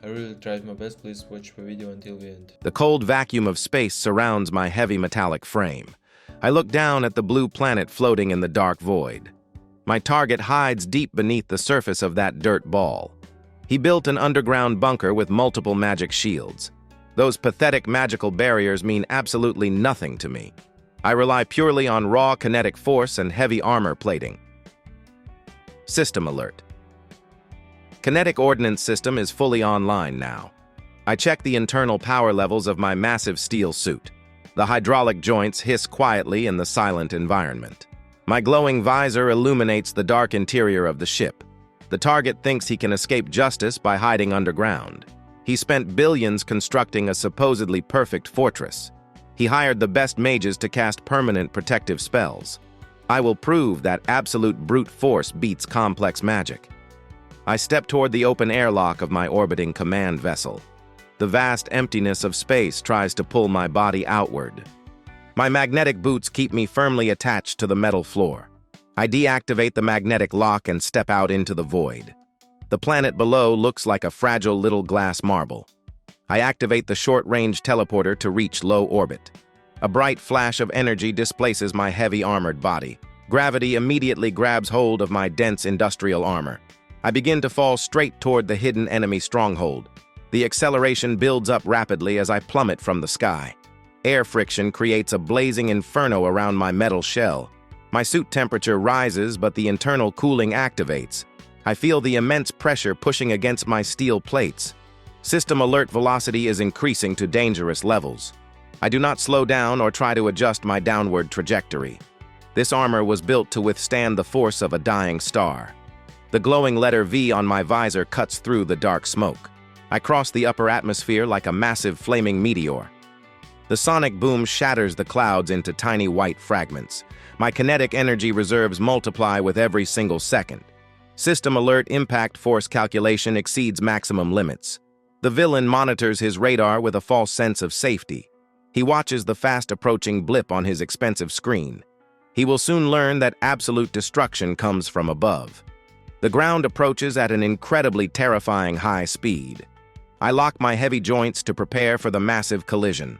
I really tried my best, please watch the video until the end. The cold vacuum of space surrounds my heavy metallic frame. I look down at the blue planet floating in the dark void. My target hides deep beneath the surface of that dirt ball. He built an underground bunker with multiple magic shields. Those pathetic magical barriers mean absolutely nothing to me. I rely purely on raw kinetic force and heavy armor plating. System alert. Kinetic ordnance system is fully online now. I check the internal power levels of my massive steel suit. The hydraulic joints hiss quietly in the silent environment. My glowing visor illuminates the dark interior of the ship. The target thinks he can escape justice by hiding underground. He spent billions constructing a supposedly perfect fortress. He hired the best mages to cast permanent protective spells. I will prove that absolute brute force beats complex magic. I step toward the open airlock of my orbiting command vessel. The vast emptiness of space tries to pull my body outward. My magnetic boots keep me firmly attached to the metal floor. I deactivate the magnetic lock and step out into the void. The planet below looks like a fragile little glass marble. I activate the short-range teleporter to reach low orbit. A bright flash of energy displaces my heavy armored body. Gravity immediately grabs hold of my dense industrial armor. I begin to fall straight toward the hidden enemy stronghold. The acceleration builds up rapidly as I plummet from the sky. Air friction creates a blazing inferno around my metal shell. My suit temperature rises, but the internal cooling activates. I feel the immense pressure pushing against my steel plates. System alert velocity is increasing to dangerous levels. I do not slow down or try to adjust my downward trajectory. This armor was built to withstand the force of a dying star. The glowing letter V on my visor cuts through the dark smoke. I cross the upper atmosphere like a massive flaming meteor. The sonic boom shatters the clouds into tiny white fragments. My kinetic energy reserves multiply with every single second. System alert impact force calculation exceeds maximum limits. The villain monitors his radar with a false sense of safety. He watches the fast-approaching blip on his expensive screen. He will soon learn that absolute destruction comes from above. The ground approaches at an incredibly terrifying high speed. I lock my heavy joints to prepare for the massive collision.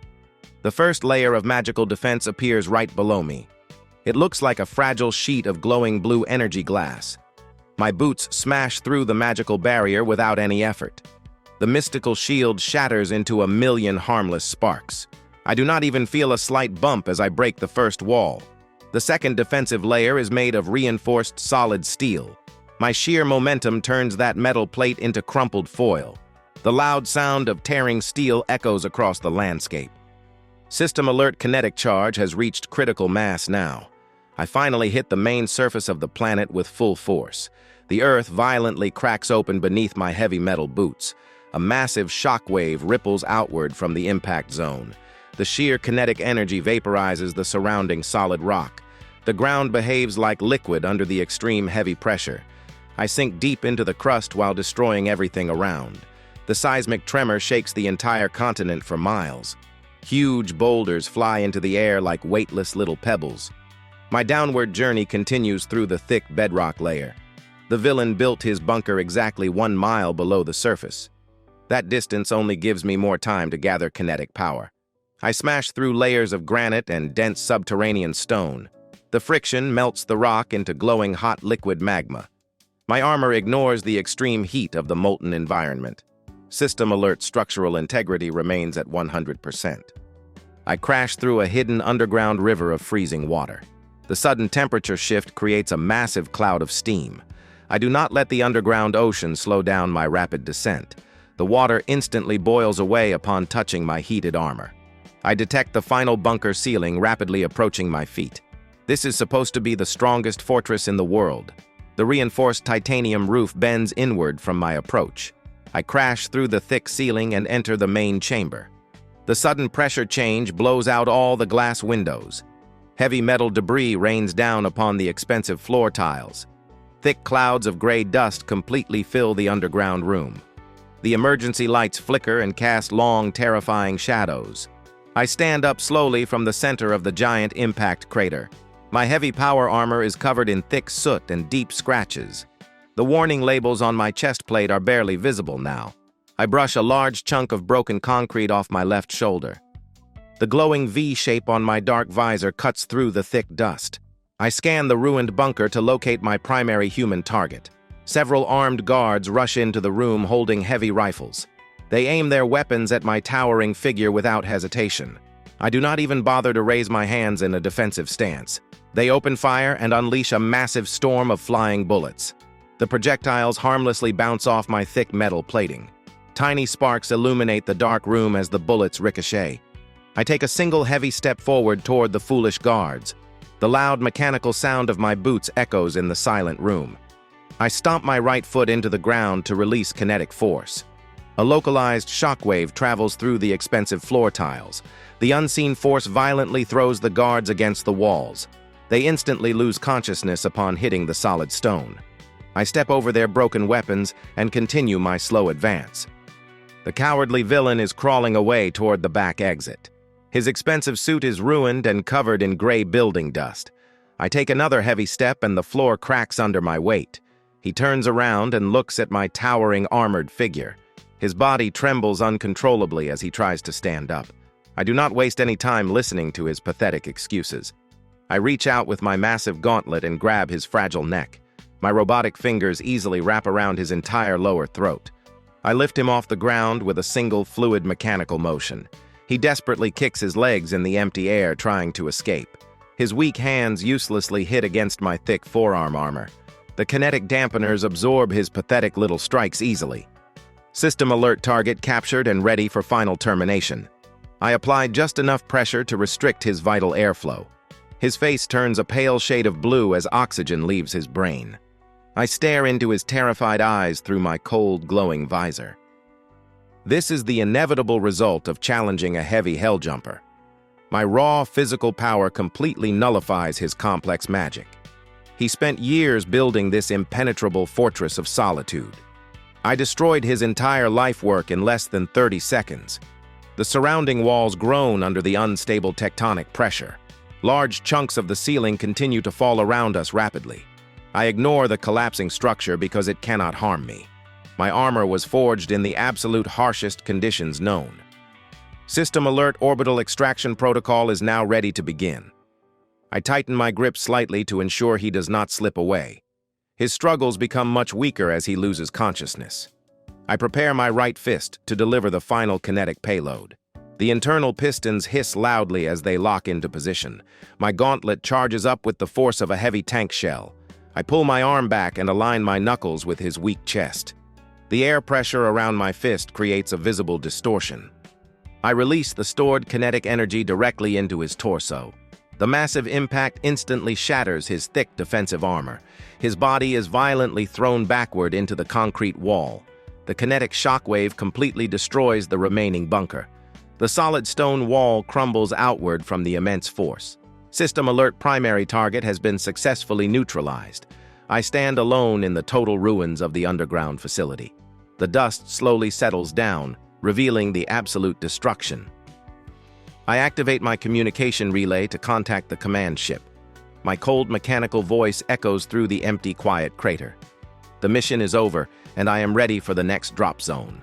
The first layer of magical defense appears right below me. It looks like a fragile sheet of glowing blue energy glass. My boots smash through the magical barrier without any effort. The mystical shield shatters into a million harmless sparks. I do not even feel a slight bump as I break the first wall. The second defensive layer is made of reinforced solid steel. My sheer momentum turns that metal plate into crumpled foil. The loud sound of tearing steel echoes across the landscape. System alert kinetic charge has reached critical mass now. I finally hit the main surface of the planet with full force. The earth violently cracks open beneath my heavy metal boots. A massive shockwave ripples outward from the impact zone. The sheer kinetic energy vaporizes the surrounding solid rock. The ground behaves like liquid under the extreme heavy pressure. I sink deep into the crust while destroying everything around. The seismic tremor shakes the entire continent for miles. Huge boulders fly into the air like weightless little pebbles. My downward journey continues through the thick bedrock layer. The villain built his bunker exactly 1 mile below the surface. That distance only gives me more time to gather kinetic power. I smash through layers of granite and dense subterranean stone. The friction melts the rock into glowing hot liquid magma. My armor ignores the extreme heat of the molten environment. System alert structural integrity remains at 100%. I crash through a hidden underground river of freezing water. The sudden temperature shift creates a massive cloud of steam. I do not let the underground ocean slow down my rapid descent. The water instantly boils away upon touching my heated armor. I detect the final bunker ceiling rapidly approaching my feet. This is supposed to be the strongest fortress in the world. The reinforced titanium roof bends inward from my approach. I crash through the thick ceiling and enter the main chamber. The sudden pressure change blows out all the glass windows. Heavy metal debris rains down upon the expensive floor tiles. Thick clouds of gray dust completely fill the underground room. The emergency lights flicker and cast long, terrifying shadows. I stand up slowly from the center of the giant impact crater. My heavy power armor is covered in thick soot and deep scratches. The warning labels on my chest plate are barely visible now. I brush a large chunk of broken concrete off my left shoulder. The glowing V shape on my dark visor cuts through the thick dust. I scan the ruined bunker to locate my primary human target. Several armed guards rush into the room holding heavy rifles. They aim their weapons at my towering figure without hesitation. I do not even bother to raise my hands in a defensive stance. They open fire and unleash a massive storm of flying bullets. The projectiles harmlessly bounce off my thick metal plating. Tiny sparks illuminate the dark room as the bullets ricochet. I take a single heavy step forward toward the foolish guards. The loud mechanical sound of my boots echoes in the silent room. I stomp my right foot into the ground to release kinetic force. A localized shockwave travels through the expensive floor tiles. The unseen force violently throws the guards against the walls. They instantly lose consciousness upon hitting the solid stone. I step over their broken weapons and continue my slow advance. The cowardly villain is crawling away toward the back exit. His expensive suit is ruined and covered in gray building dust. I take another heavy step and the floor cracks under my weight. He turns around and looks at my towering armored figure. His body trembles uncontrollably as he tries to stand up. I do not waste any time listening to his pathetic excuses. I reach out with my massive gauntlet and grab his fragile neck. My robotic fingers easily wrap around his entire lower throat. I lift him off the ground with a single fluid mechanical motion. He desperately kicks his legs in the empty air, trying to escape. His weak hands uselessly hit against my thick forearm armor. The kinetic dampeners absorb his pathetic little strikes easily. System alert target captured and ready for final termination. I applied just enough pressure to restrict his vital airflow. His face turns a pale shade of blue as oxygen leaves his brain. I stare into his terrified eyes through my cold, glowing visor. This is the inevitable result of challenging a heavy Helljumper. My raw physical power completely nullifies his complex magic. He spent years building this impenetrable fortress of solitude. I destroyed his entire life work in less than 30 seconds. The surrounding walls groan under the unstable tectonic pressure. Large chunks of the ceiling continue to fall around us rapidly. I ignore the collapsing structure because it cannot harm me. My armor was forged in the absolute harshest conditions known. System alert orbital extraction protocol is now ready to begin. I tighten my grip slightly to ensure he does not slip away. His struggles become much weaker as he loses consciousness. I prepare my right fist to deliver the final kinetic payload. The internal pistons hiss loudly as they lock into position. My gauntlet charges up with the force of a heavy tank shell. I pull my arm back and align my knuckles with his weak chest. The air pressure around my fist creates a visible distortion. I release the stored kinetic energy directly into his torso. The massive impact instantly shatters his thick defensive armor. His body is violently thrown backward into the concrete wall. The kinetic shockwave completely destroys the remaining bunker. The solid stone wall crumbles outward from the immense force. System alert primary target has been successfully neutralized. I stand alone in the total ruins of the underground facility. The dust slowly settles down, revealing the absolute destruction. I activate my communication relay to contact the command ship. My cold mechanical voice echoes through the empty, quiet crater. The mission is over, and I am ready for the next drop zone.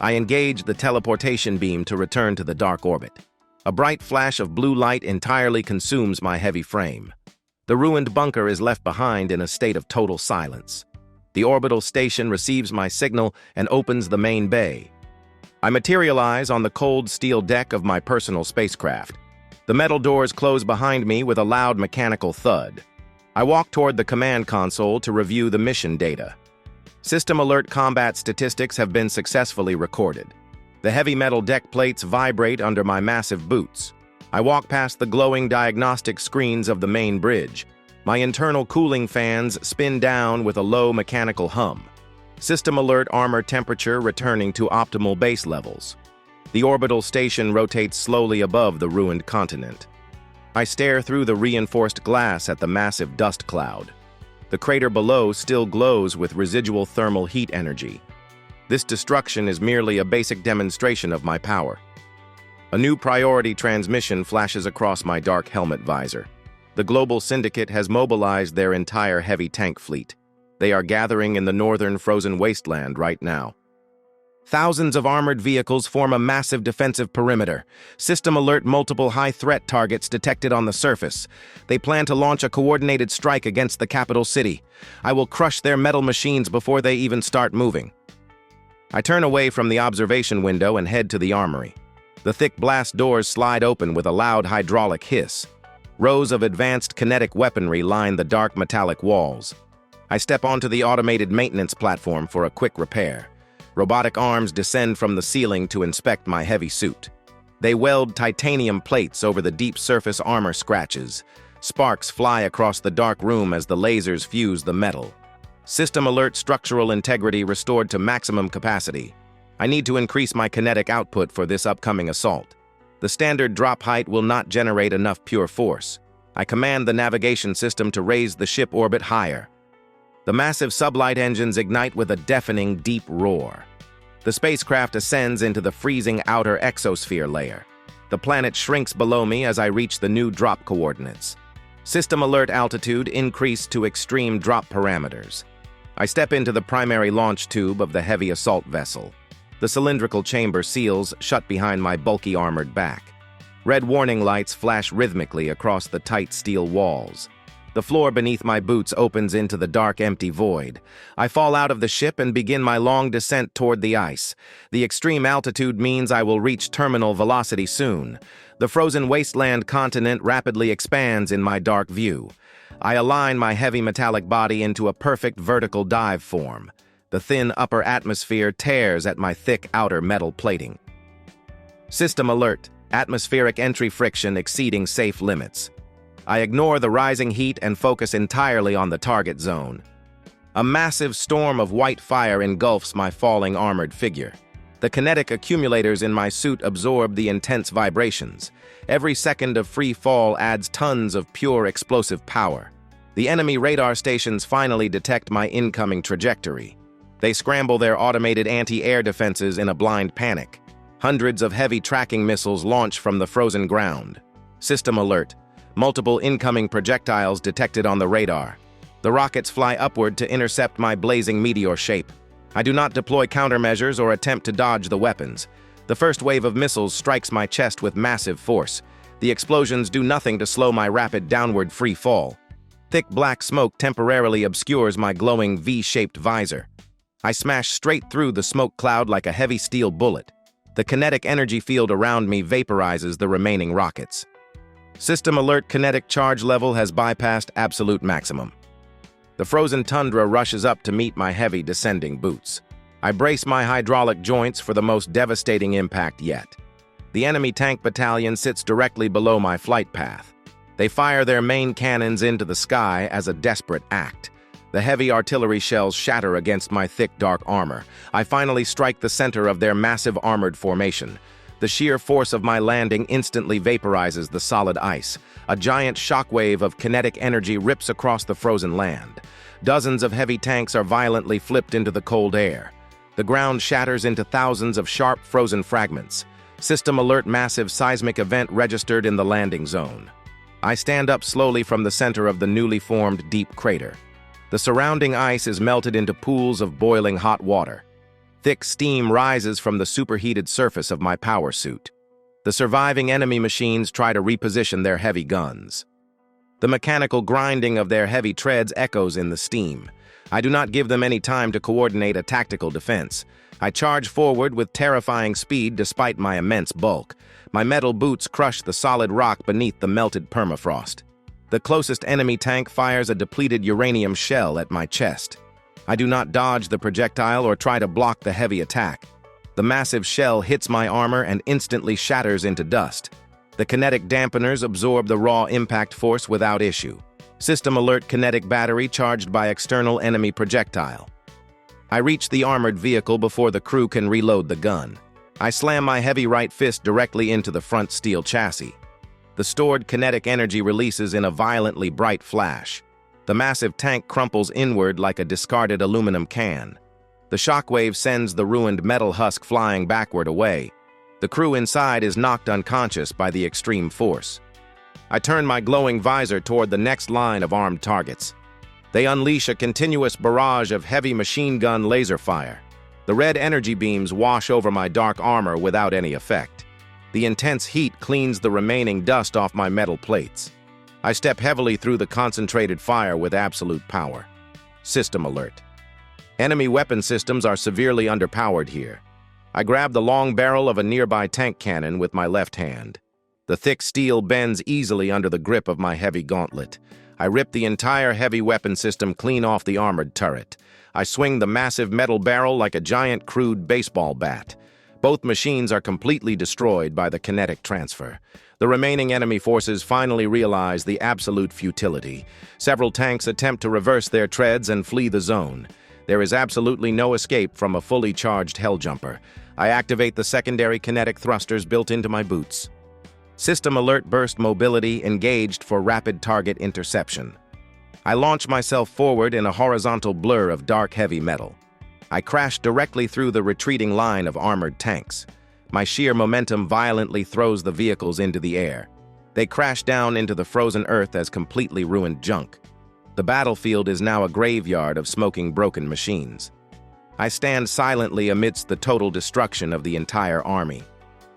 I engage the teleportation beam to return to the dark orbit. A bright flash of blue light entirely consumes my heavy frame. The ruined bunker is left behind in a state of total silence. The orbital station receives my signal and opens the main bay. I materialize on the cold steel deck of my personal spacecraft. The metal doors close behind me with a loud mechanical thud. I walk toward the command console to review the mission data. System alert combat statistics have been successfully recorded. The heavy metal deck plates vibrate under my massive boots. I walk past the glowing diagnostic screens of the main bridge. My internal cooling fans spin down with a low mechanical hum. System alert armor temperature returning to optimal base levels. The orbital station rotates slowly above the ruined continent. I stare through the reinforced glass at the massive dust cloud. The crater below still glows with residual thermal heat energy. This destruction is merely a basic demonstration of my power. A new priority transmission flashes across my dark helmet visor. The global syndicate has mobilized their entire heavy tank fleet. They are gathering in the northern frozen wasteland right now. Thousands of armored vehicles form a massive defensive perimeter. System alert: multiple high-threat targets detected on the surface. They plan to launch a coordinated strike against the capital city. I will crush their metal machines before they even start moving. I turn away from the observation window and head to the armory. The thick blast doors slide open with a loud hydraulic hiss. Rows of advanced kinetic weaponry line the dark metallic walls. I step onto the automated maintenance platform for a quick repair. Robotic arms descend from the ceiling to inspect my heavy suit. They weld titanium plates over the deep surface armor scratches. Sparks fly across the dark room as the lasers fuse the metal. System alert: structural integrity restored to maximum capacity. I need to increase my kinetic output for this upcoming assault. The standard drop height will not generate enough pure force. I command the navigation system to raise the ship orbit higher. The massive sublight engines ignite with a deafening deep roar. The spacecraft ascends into the freezing outer exosphere layer. The planet shrinks below me as I reach the new drop coordinates. System alert: altitude increased to extreme drop parameters. I step into the primary launch tube of the heavy assault vessel. The cylindrical chamber seals shut behind my bulky armored back. Red warning lights flash rhythmically across the tight steel walls. The floor beneath my boots opens into the dark, empty void. I fall out of the ship and begin my long descent toward the ice. The extreme altitude means I will reach terminal velocity soon. The frozen wasteland continent rapidly expands in my dark view. I align my heavy metallic body into a perfect vertical dive form. The thin upper atmosphere tears at my thick outer metal plating. System alert: atmospheric entry friction exceeding safe limits. I ignore the rising heat and focus entirely on the target zone. A massive storm of white fire engulfs my falling armored figure. The kinetic accumulators in my suit absorb the intense vibrations. Every second of free fall adds tons of pure explosive power. The enemy radar stations finally detect my incoming trajectory. They scramble their automated anti-air defenses in a blind panic. Hundreds of heavy tracking missiles launch from the frozen ground. System alert: multiple incoming projectiles detected on the radar. The rockets fly upward to intercept my blazing meteor shape. I do not deploy countermeasures or attempt to dodge the weapons. The first wave of missiles strikes my chest with massive force. The explosions do nothing to slow my rapid downward free fall. Thick black smoke temporarily obscures my glowing V-shaped visor. I smash straight through the smoke cloud like a heavy steel bullet. The kinetic energy field around me vaporizes the remaining rockets. System alert: kinetic charge level has bypassed absolute maximum. The frozen tundra rushes up to meet my heavy descending boots. I brace my hydraulic joints for the most devastating impact yet. The enemy tank battalion sits directly below my flight path. They fire their main cannons into the sky as a desperate act. The heavy artillery shells shatter against my thick, dark armor. I finally strike the center of their massive armored formation. The sheer force of my landing instantly vaporizes the solid ice. A giant shockwave of kinetic energy rips across the frozen land. Dozens of heavy tanks are violently flipped into the cold air. The ground shatters into thousands of sharp, frozen fragments. System alert: massive seismic event registered in the landing zone. I stand up slowly from the center of the newly formed deep crater. The surrounding ice is melted into pools of boiling hot water. Thick steam rises from the superheated surface of my power suit. The surviving enemy machines try to reposition their heavy guns. The mechanical grinding of their heavy treads echoes in the steam. I do not give them any time to coordinate a tactical defense. I charge forward with terrifying speed despite my immense bulk. My metal boots crush the solid rock beneath the melted permafrost. The closest enemy tank fires a depleted uranium shell at my chest. I do not dodge the projectile or try to block the heavy attack. The massive shell hits my armor and instantly shatters into dust. The kinetic dampeners absorb the raw impact force without issue. System alert: kinetic battery charged by external enemy projectile. I reach the armored vehicle before the crew can reload the gun. I slam my heavy right fist directly into the front steel chassis. The stored kinetic energy releases in a violently bright flash. The massive tank crumples inward like a discarded aluminum can. The shockwave sends the ruined metal husk flying backward away. The crew inside is knocked unconscious by the extreme force. I turn my glowing visor toward the next line of armed targets. They unleash a continuous barrage of heavy machine gun laser fire. The red energy beams wash over my dark armor without any effect. The intense heat cleans the remaining dust off my metal plates. I step heavily through the concentrated fire with absolute power. System alert. Enemy weapon systems are severely underpowered here. I grab the long barrel of a nearby tank cannon with my left hand. The thick steel bends easily under the grip of my heavy gauntlet. I rip the entire heavy weapon system clean off the armored turret. I swing the massive metal barrel like a giant crude baseball bat. Both machines are completely destroyed by the kinetic transfer. The remaining enemy forces finally realize the absolute futility. Several tanks attempt to reverse their treads and flee the zone. There is absolutely no escape from a fully charged Helljumper. I activate the secondary kinetic thrusters built into my boots. System alert burst mobility engaged for rapid target interception. I launch myself forward in a horizontal blur of dark heavy metal. I crash directly through the retreating line of armored tanks. My sheer momentum violently throws the vehicles into the air. They crash down into the frozen earth as completely ruined junk. The battlefield is now a graveyard of smoking broken machines. I stand silently amidst the total destruction of the entire army.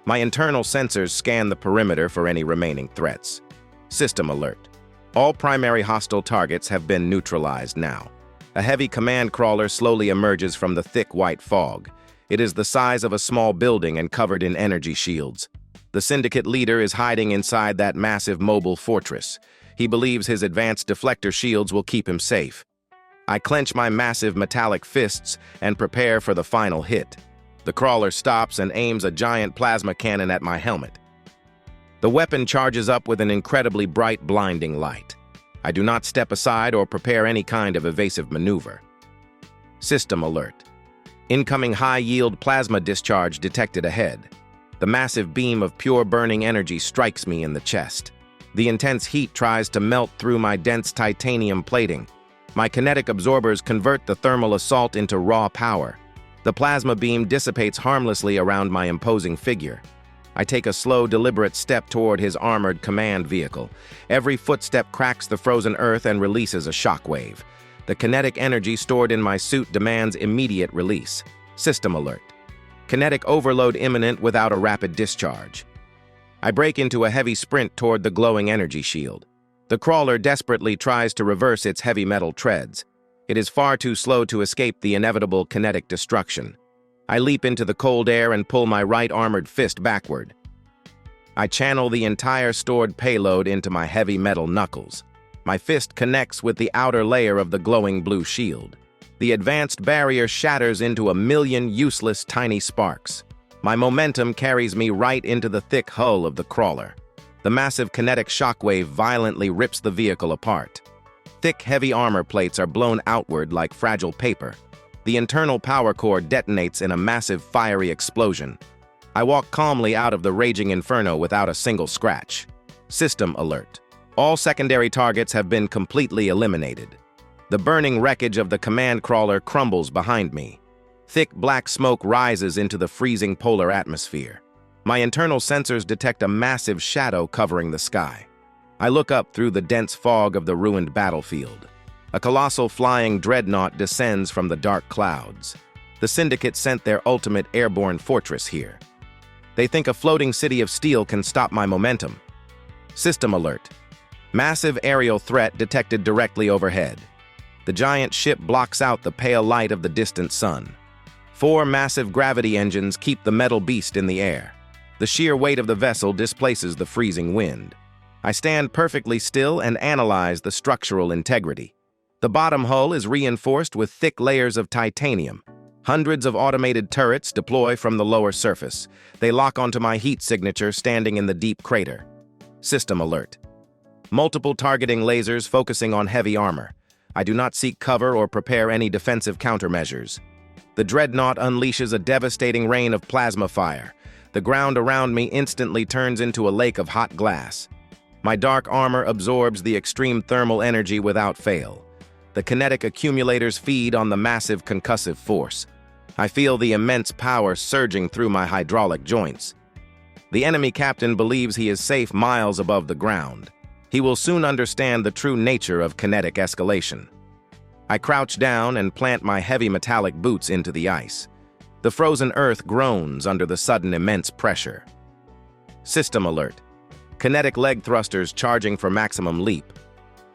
My internal sensors scan the perimeter for any remaining threats. System alert. All primary hostile targets have been neutralized now. A heavy command crawler slowly emerges from the thick white fog. It is the size of a small building and covered in energy shields. The syndicate leader is hiding inside that massive mobile fortress. He believes his advanced deflector shields will keep him safe. I clench my massive metallic fists and prepare for the final hit. The crawler stops and aims a giant plasma cannon at my helmet. The weapon charges up with an incredibly bright, blinding light. I do not step aside or prepare any kind of evasive maneuver. System alert. Incoming high-yield plasma discharge detected ahead. The massive beam of pure burning energy strikes me in the chest. The intense heat tries to melt through my dense titanium plating. My kinetic absorbers convert the thermal assault into raw power. The plasma beam dissipates harmlessly around my imposing figure. I take a slow, deliberate step toward his armored command vehicle. Every footstep cracks the frozen earth and releases a shockwave. The kinetic energy stored in my suit demands immediate release. System alert. Kinetic overload imminent without a rapid discharge. I break into a heavy sprint toward the glowing energy shield. The crawler desperately tries to reverse its heavy metal treads. It is far too slow to escape the inevitable kinetic destruction. I leap into the cold air and pull my right armored fist backward. I channel the entire stored payload into my heavy metal knuckles. My fist connects with the outer layer of the glowing blue shield. The advanced barrier shatters into a million useless tiny sparks. My momentum carries me right into the thick hull of the crawler. The massive kinetic shockwave violently rips the vehicle apart. Thick, heavy armor plates are blown outward like fragile paper. The internal power core detonates in a massive fiery explosion. I walk calmly out of the raging inferno without a single scratch. System alert. All secondary targets have been completely eliminated. The burning wreckage of the command crawler crumbles behind me. Thick black smoke rises into the freezing polar atmosphere. My internal sensors detect a massive shadow covering the sky. I look up through the dense fog of the ruined battlefield. A colossal flying dreadnought descends from the dark clouds. The syndicate sent their ultimate airborne fortress here. They think a floating city of steel can stop my momentum. System alert. Massive aerial threat detected directly overhead. The giant ship blocks out the pale light of the distant sun. 4 massive gravity engines keep the metal beast in the air. The sheer weight of the vessel displaces the freezing wind. I stand perfectly still and analyze the structural integrity. The bottom hull is reinforced with thick layers of titanium. Hundreds of automated turrets deploy from the lower surface. They lock onto my heat signature standing in the deep crater. System alert. Multiple targeting lasers focusing on heavy armor. I do not seek cover or prepare any defensive countermeasures. The Dreadnought unleashes a devastating rain of plasma fire. The ground around me instantly turns into a lake of hot glass. My dark armor absorbs the extreme thermal energy without fail. The kinetic accumulators feed on the massive concussive force. I feel the immense power surging through my hydraulic joints. The enemy captain believes he is safe miles above the ground. He will soon understand the true nature of kinetic escalation. I crouch down and plant my heavy metallic boots into the ice. The frozen earth groans under the sudden immense pressure. System alert. Kinetic leg thrusters charging for maximum leap.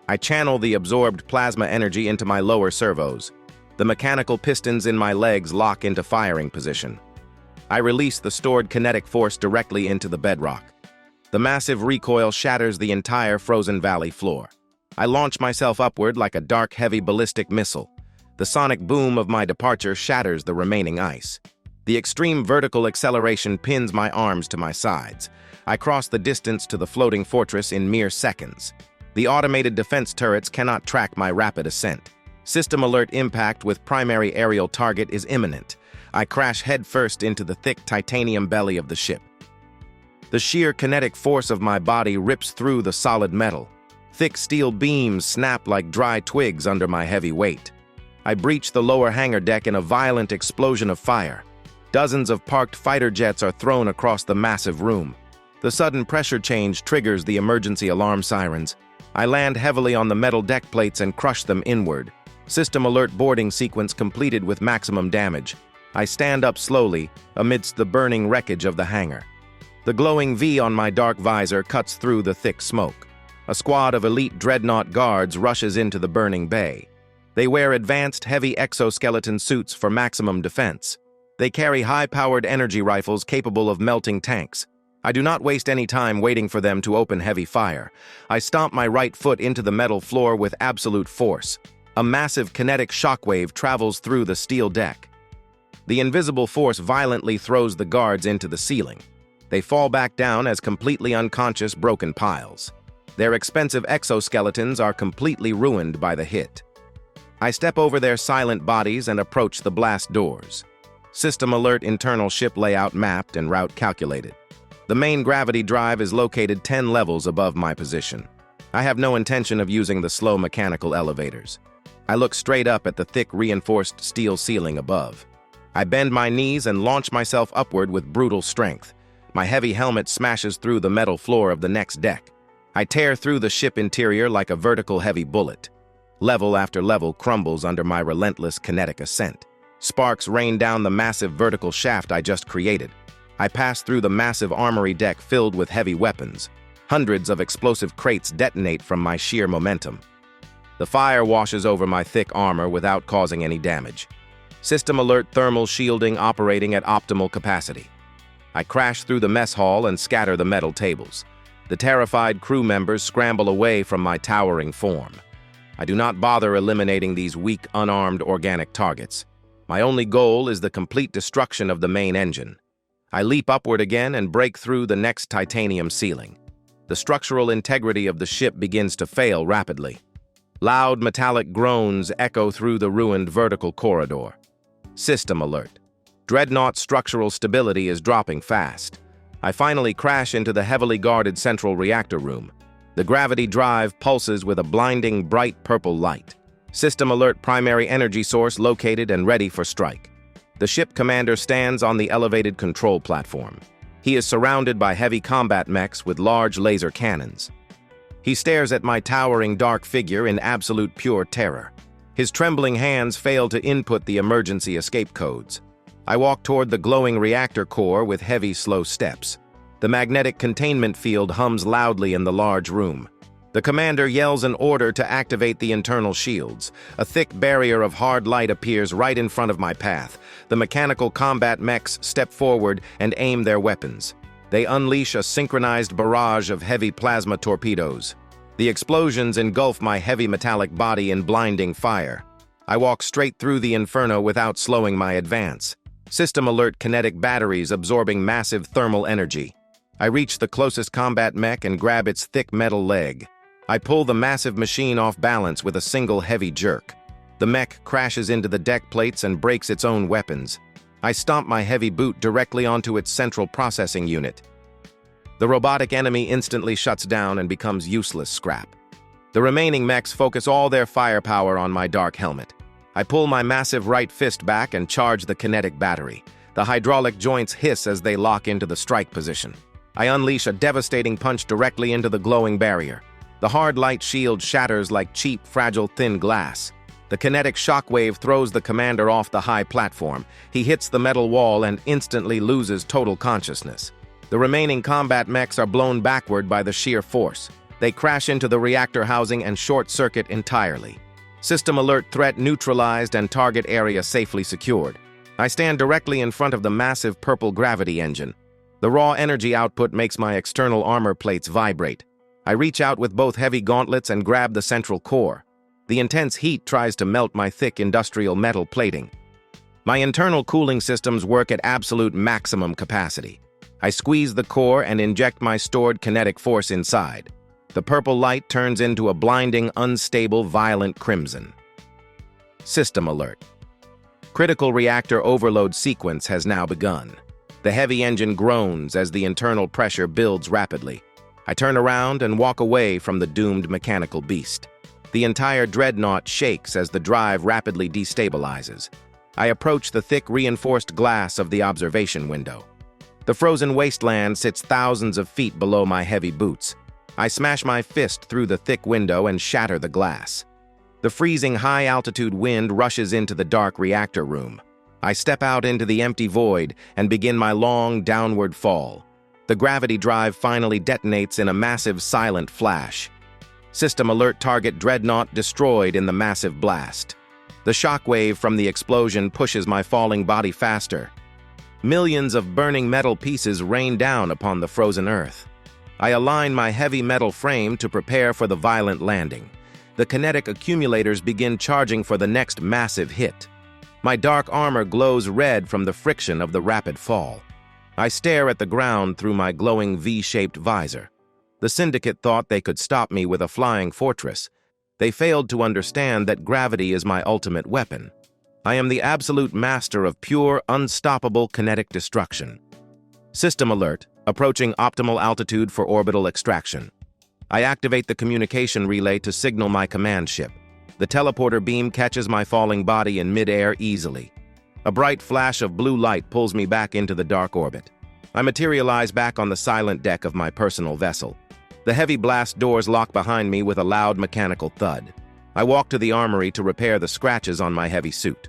I channel the absorbed plasma energy into my lower servos. The mechanical pistons in my legs lock into firing position. I release the stored kinetic force directly into the bedrock. The massive recoil shatters the entire frozen valley floor. I launch myself upward like a dark, heavy ballistic missile. The sonic boom of my departure shatters the remaining ice. The extreme vertical acceleration pins my arms to my sides. I cross the distance to the floating fortress in mere seconds. The automated defense turrets cannot track my rapid ascent. System alert: impact with primary aerial target is imminent. I crash headfirst into the thick titanium belly of the ship. The sheer kinetic force of my body rips through the solid metal. Thick steel beams snap like dry twigs under my heavy weight. I breach the lower hangar deck in a violent explosion of fire. Dozens of parked fighter jets are thrown across the massive room. The sudden pressure change triggers the emergency alarm sirens. I land heavily on the metal deck plates and crush them inward. System alert: boarding sequence completed with maximum damage. I stand up slowly amidst the burning wreckage of the hangar. The glowing V on my dark visor cuts through the thick smoke. A squad of elite dreadnought guards rushes into the burning bay. They wear advanced heavy exoskeleton suits for maximum defense. They carry high-powered energy rifles capable of melting tanks. I do not waste any time waiting for them to open heavy fire. I stomp my right foot into the metal floor with absolute force. A massive kinetic shockwave travels through the steel deck. The invisible force violently throws the guards into the ceiling. They fall back down as completely unconscious broken piles. Their expensive exoskeletons are completely ruined by the hit. I step over their silent bodies and approach the blast doors. System alert: internal ship layout mapped and route calculated. The main gravity drive is located 10 levels above my position. I have no intention of using the slow mechanical elevators. I look straight up at the thick reinforced steel ceiling above. I bend my knees and launch myself upward with brutal strength. My heavy helmet smashes through the metal floor of the next deck. I tear through the ship interior like a vertical heavy bullet. Level after level crumbles under my relentless kinetic ascent. Sparks rain down the massive vertical shaft I just created. I pass through the massive armory deck filled with heavy weapons. Hundreds of explosive crates detonate from my sheer momentum. The fire washes over my thick armor without causing any damage. System alert: thermal shielding operating at optimal capacity. I crash through the mess hall and scatter the metal tables. The terrified crew members scramble away from my towering form. I do not bother eliminating these weak, unarmed organic targets. My only goal is the complete destruction of the main engine. I leap upward again and break through the next titanium ceiling. The structural integrity of the ship begins to fail rapidly. Loud metallic groans echo through the ruined vertical corridor. System alert: Dreadnought structural stability is dropping fast. I finally crash into the heavily guarded central reactor room. The gravity drive pulses with a blinding bright purple light. System alert: primary energy source located and ready for strike. The ship commander stands on the elevated control platform. He is surrounded by heavy combat mechs with large laser cannons. He stares at my towering dark figure in absolute pure terror. His trembling hands fail to input the emergency escape codes. I walk toward the glowing reactor core with heavy, slow steps. The magnetic containment field hums loudly in the large room. The commander yells an order to activate the internal shields. A thick barrier of hard light appears right in front of my path. The mechanical combat mechs step forward and aim their weapons. They unleash a synchronized barrage of heavy plasma torpedoes. The explosions engulf my heavy metallic body in blinding fire. I walk straight through the inferno without slowing my advance. System alert: kinetic batteries absorbing massive thermal energy. I reach the closest combat mech and grab its thick metal leg. I pull the massive machine off balance with a single heavy jerk. The mech crashes into the deck plates and breaks its own weapons. I stomp my heavy boot directly onto its central processing unit. The robotic enemy instantly shuts down and becomes useless scrap. The remaining mechs focus all their firepower on my dark helmet. I pull my massive right fist back and charge the kinetic battery. The hydraulic joints hiss as they lock into the strike position. I unleash a devastating punch directly into the glowing barrier. The hard light shield shatters like cheap, fragile, thin glass. The kinetic shockwave throws the commander off the high platform. He hits the metal wall and instantly loses total consciousness. The remaining combat mechs are blown backward by the sheer force. They crash into the reactor housing and short-circuit entirely. System alert threat neutralized and target area safely secured. I stand directly in front of the massive purple gravity engine. The raw energy output makes my external armor plates vibrate. I reach out with both heavy gauntlets and grab the central core. The intense heat tries to melt my thick industrial metal plating. My internal cooling systems work at absolute maximum capacity. I squeeze the core and inject my stored kinetic force inside. The purple light turns into a blinding, unstable, violent crimson. System alert. Critical reactor overload sequence has now begun. The heavy engine groans as the internal pressure builds rapidly. I turn around and walk away from the doomed mechanical beast. The entire dreadnought shakes as the drive rapidly destabilizes. I approach the thick, reinforced glass of the observation window. The frozen wasteland sits thousands of feet below my heavy boots. I smash my fist through the thick window and shatter the glass. The freezing high-altitude wind rushes into the dark reactor room. I step out into the empty void and begin my long, downward fall. The gravity drive finally detonates in a massive, silent flash. System alert target Dreadnought destroyed in the massive blast. The shockwave from the explosion pushes my falling body faster. Millions of burning metal pieces rain down upon the frozen earth. I align my heavy metal frame to prepare for the violent landing. The kinetic accumulators begin charging for the next massive hit. My dark armor glows red from the friction of the rapid fall. I stare at the ground through my glowing V-shaped visor. The syndicate thought they could stop me with a flying fortress. They failed to understand that gravity is my ultimate weapon. I am the absolute master of pure, unstoppable kinetic destruction. System alert, approaching optimal altitude for orbital extraction. I activate the communication relay to signal my command ship. The teleporter beam catches my falling body in mid-air easily. A bright flash of blue light pulls me back into the dark orbit. I materialize back on the silent deck of my personal vessel. The heavy blast doors lock behind me with a loud mechanical thud. I walk to the armory to repair the scratches on my heavy suit.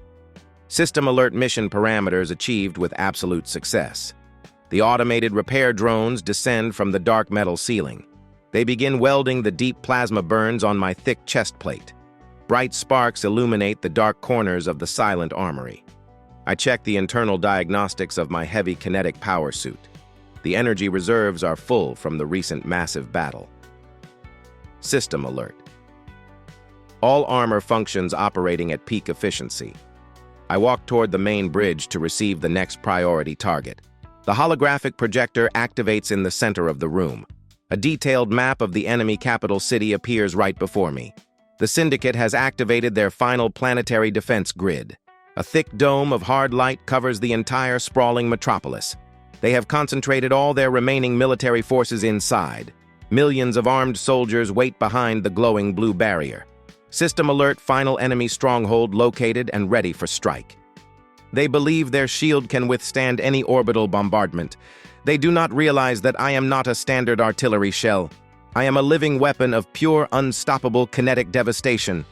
System alert mission parameters achieved with absolute success. The automated repair drones descend from the dark metal ceiling. They begin welding the deep plasma burns on my thick chest plate. Bright sparks illuminate the dark corners of the silent armory. I check the internal diagnostics of my heavy kinetic power suit. The energy reserves are full from the recent massive battle. System alert. All armor functions operating at peak efficiency. I walk toward the main bridge to receive the next priority target. The holographic projector activates in the center of the room. A detailed map of the enemy capital city appears right before me. The Syndicate has activated their final planetary defense grid. A thick dome of hard light covers the entire sprawling metropolis. They have concentrated all their remaining military forces inside. Millions of armed soldiers wait behind the glowing blue barrier. System alert, final enemy stronghold located and ready for strike. They believe their shield can withstand any orbital bombardment. They do not realize that I am not a standard artillery shell. I am a living weapon of pure, unstoppable kinetic devastation.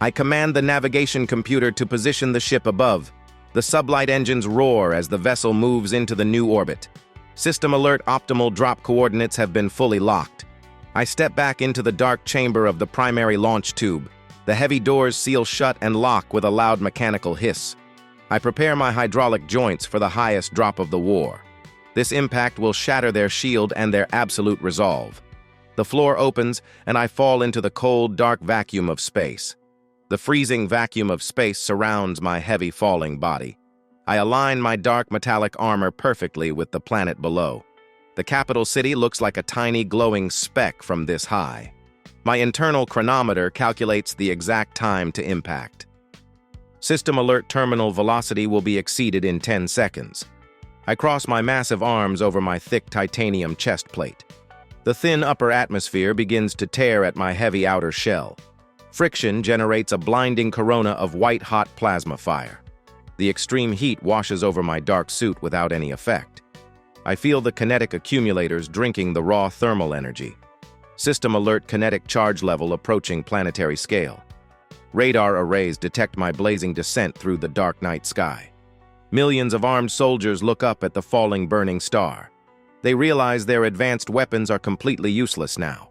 I command the navigation computer to position the ship above. The sublight engines roar as the vessel moves into the new orbit. System alert, optimal drop coordinates have been fully locked. I step back into the dark chamber of the primary launch tube. The heavy doors seal shut and lock with a loud mechanical hiss. I prepare my hydraulic joints for the highest drop of the war. This impact will shatter their shield and their absolute resolve. The floor opens, and I fall into the cold, dark vacuum of space. The freezing vacuum of space surrounds my heavy falling body. I align my dark metallic armor perfectly with the planet below. The capital city looks like a tiny glowing speck from this high. My internal chronometer calculates the exact time to impact. System alert, terminal velocity will be exceeded in 10 seconds. I cross my massive arms over my thick titanium chest plate. The thin upper atmosphere begins to tear at my heavy outer shell. Friction generates a blinding corona of white-hot plasma fire. The extreme heat washes over my dark suit without any effect. I feel the kinetic accumulators drinking the raw thermal energy. System alert, kinetic charge level approaching planetary scale. Radar arrays detect my blazing descent through the dark night sky. Millions of armed soldiers look up at the falling burning star. They realize their advanced weapons are completely useless now.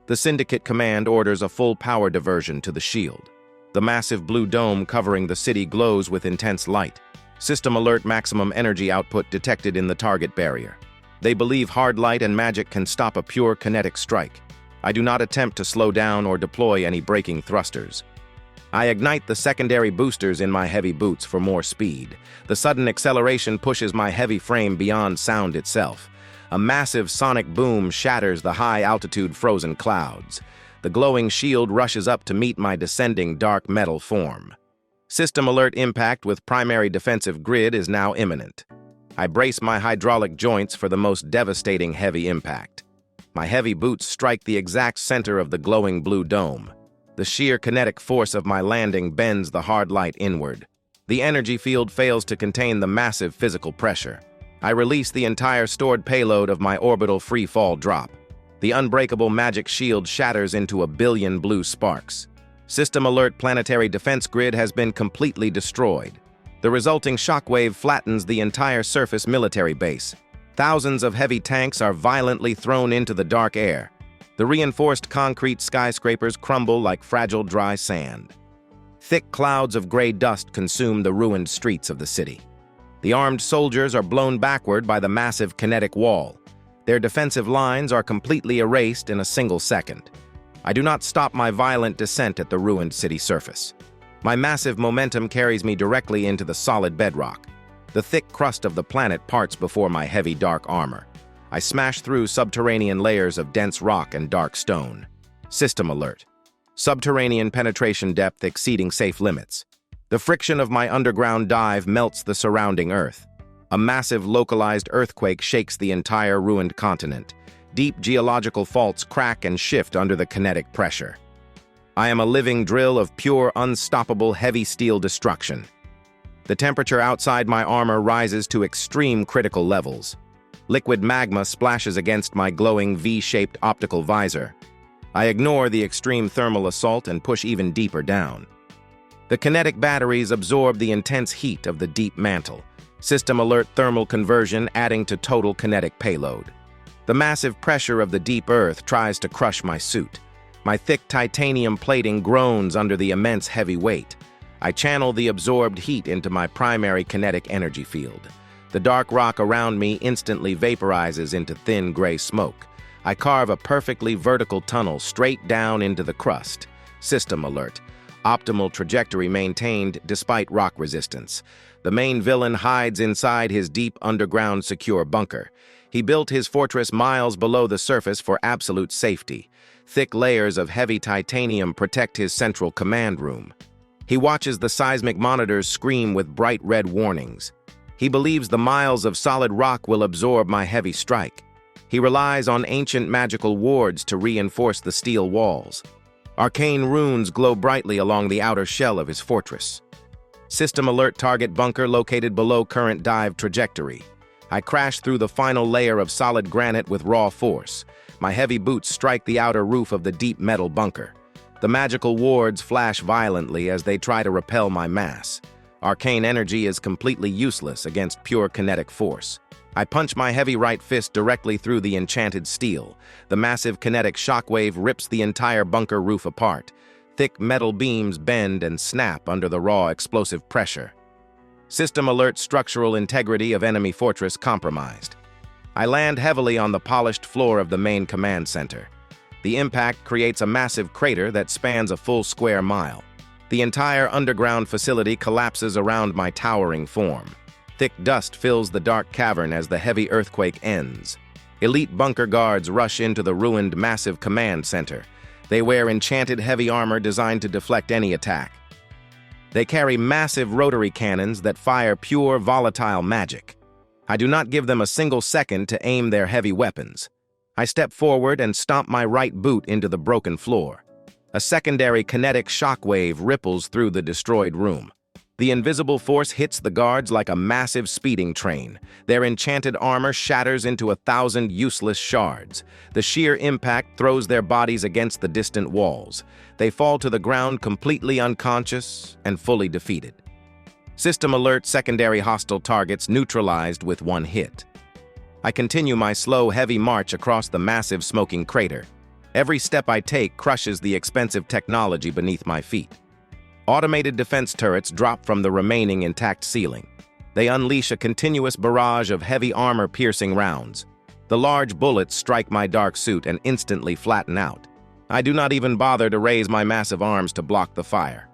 The Syndicate command orders a full power diversion to the shield. The massive blue dome covering the city glows with intense light. System alert: maximum energy output detected in the target barrier. They believe hard light and magic can stop a pure kinetic strike. I do not attempt to slow down or deploy any braking thrusters. I ignite the secondary boosters in my heavy boots for more speed. The sudden acceleration pushes my heavy frame beyond sound itself. A massive sonic boom shatters the high-altitude frozen clouds. The glowing shield rushes up to meet my descending dark metal form. System alert: impact with primary defensive grid is now imminent. I brace my hydraulic joints for the most devastating heavy impact. My heavy boots strike the exact center of the glowing blue dome. The sheer kinetic force of my landing bends the hard light inward. The energy field fails to contain the massive physical pressure. I release the entire stored payload of my orbital free-fall drop. The unbreakable magic shield shatters into a billion blue sparks. System alert: planetary defense grid has been completely destroyed. The resulting shockwave flattens the entire surface military base. Thousands of heavy tanks are violently thrown into the dark air. The reinforced concrete skyscrapers crumble like fragile dry sand. Thick clouds of gray dust consume the ruined streets of the city. The armed soldiers are blown backward by the massive kinetic wall. Their defensive lines are completely erased in a single second. I do not stop my violent descent at the ruined city surface. My massive momentum carries me directly into the solid bedrock. The thick crust of the planet parts before my heavy dark armor. I smash through subterranean layers of dense rock and dark stone. System alert: subterranean penetration depth exceeding safe limits. The friction of my underground dive melts the surrounding earth. A massive localized earthquake shakes the entire ruined continent. Deep geological faults crack and shift under the kinetic pressure. I am a living drill of pure, unstoppable heavy steel destruction. The temperature outside my armor rises to extreme critical levels. Liquid magma splashes against my glowing V-shaped optical visor. I ignore the extreme thermal assault and push even deeper down. The kinetic batteries absorb the intense heat of the deep mantle. System alert: thermal conversion adding to total kinetic payload. The massive pressure of the deep earth tries to crush my suit. My thick titanium plating groans under the immense heavy weight. I channel the absorbed heat into my primary kinetic energy field. The dark rock around me instantly vaporizes into thin gray smoke. I carve a perfectly vertical tunnel straight down into the crust. System alert: optimal trajectory maintained despite rock resistance. The main villain hides inside his deep underground secure bunker. He built his fortress miles below the surface for absolute safety. Thick layers of heavy titanium protect his central command room. He watches the seismic monitors scream with bright red warnings. He believes the miles of solid rock will absorb my heavy strike. He relies on ancient magical wards to reinforce the steel walls. Arcane runes glow brightly along the outer shell of his fortress. System alert: target bunker located below current dive trajectory. I crash through the final layer of solid granite with raw force. My heavy boots strike the outer roof of the deep metal bunker. The magical wards flash violently as they try to repel my mass. Arcane energy is completely useless against pure kinetic force. I punch my heavy right fist directly through the enchanted steel. The massive kinetic shockwave rips the entire bunker roof apart. Thick metal beams bend and snap under the raw explosive pressure. System alert: structural integrity of enemy fortress compromised. I land heavily on the polished floor of the main command center. The impact creates a massive crater that spans a full square mile. The entire underground facility collapses around my towering form. Thick dust fills the dark cavern as the heavy earthquake ends. Elite bunker guards rush into the ruined massive command center. They wear enchanted heavy armor designed to deflect any attack. They carry massive rotary cannons that fire pure, volatile magic. I do not give them a single second to aim their heavy weapons. I step forward and stomp my right boot into the broken floor. A secondary kinetic shockwave ripples through the destroyed room. The invisible force hits the guards like a massive speeding train. Their enchanted armor shatters into 1,000 useless shards. The sheer impact throws their bodies against the distant walls. They fall to the ground completely unconscious and fully defeated. System alert: secondary hostile targets neutralized with one hit. I continue my slow, heavy march across the massive smoking crater. Every step I take crushes the expensive technology beneath my feet. Automated defense turrets drop from the remaining intact ceiling. They unleash a continuous barrage of heavy armor-piercing rounds. The large bullets strike my dark suit and instantly flatten out. I do not even bother to raise my massive arms to block the fire.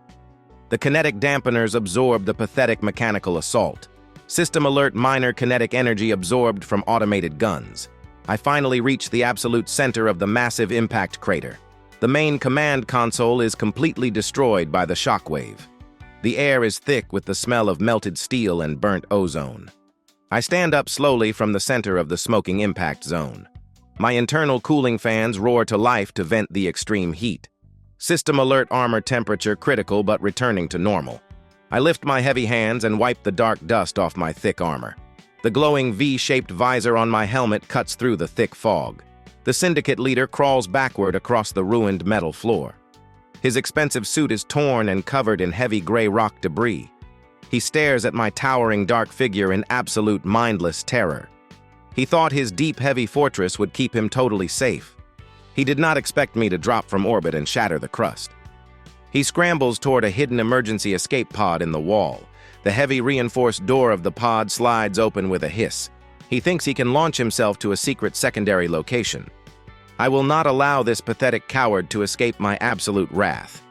The kinetic dampeners absorb the pathetic mechanical assault. System alert: minor kinetic energy absorbed from automated guns. I finally reach the absolute center of the massive impact crater. The main command console is completely destroyed by the shockwave. The air is thick with the smell of melted steel and burnt ozone. I stand up slowly from the center of the smoking impact zone. My internal cooling fans roar to life to vent the extreme heat. System alert: armor temperature critical but returning to normal. I lift my heavy hands and wipe the dark dust off my thick armor. The glowing V-shaped visor on my helmet cuts through the thick fog. The syndicate leader crawls backward across the ruined metal floor. His expensive suit is torn and covered in heavy gray rock debris. He stares at my towering dark figure in absolute mindless terror. He thought his deep, heavy fortress would keep him totally safe. He did not expect me to drop from orbit and shatter the crust. He scrambles toward a hidden emergency escape pod in the wall. The heavy reinforced door of the pod slides open with a hiss. He thinks he can launch himself to a secret secondary location. I will not allow this pathetic coward to escape my absolute wrath.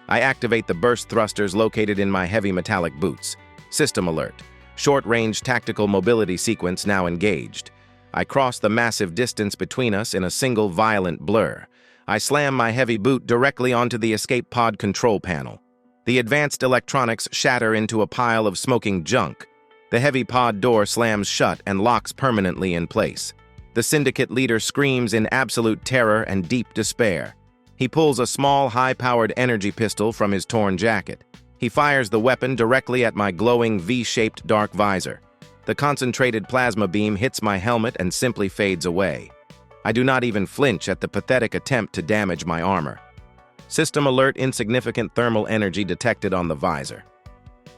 I activate the burst thrusters located in my heavy metallic boots. System alert: short-range tactical mobility sequence now engaged. I cross the massive distance between us in a single violent blur. I slam my heavy boot directly onto the escape pod control panel. The advanced electronics shatter into a pile of smoking junk. The heavy pod door slams shut and locks permanently in place. The syndicate leader screams in absolute terror and deep despair. He pulls a small, high-powered energy pistol from his torn jacket. He fires the weapon directly at my glowing V-shaped dark visor. The concentrated plasma beam hits my helmet and simply fades away. I do not even flinch at the pathetic attempt to damage my armor. System alert: insignificant thermal energy detected on the visor.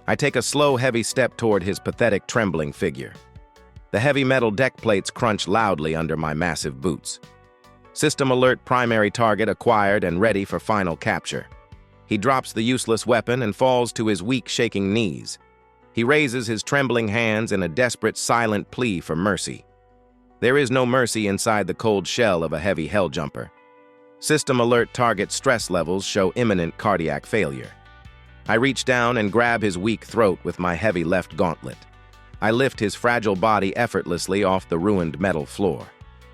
I take a slow, heavy step toward his pathetic, trembling figure. The heavy metal deck plates crunch loudly under my massive boots. System alert: primary target acquired and ready for final capture. He drops the useless weapon and falls to his weak, shaking knees. He raises his trembling hands in a desperate, silent plea for mercy. There is no mercy inside the cold shell of a heavy Helljumper. System alert: target stress levels show imminent cardiac failure. I reach down and grab his weak throat with my heavy left gauntlet. I lift his fragile body effortlessly off the ruined metal floor.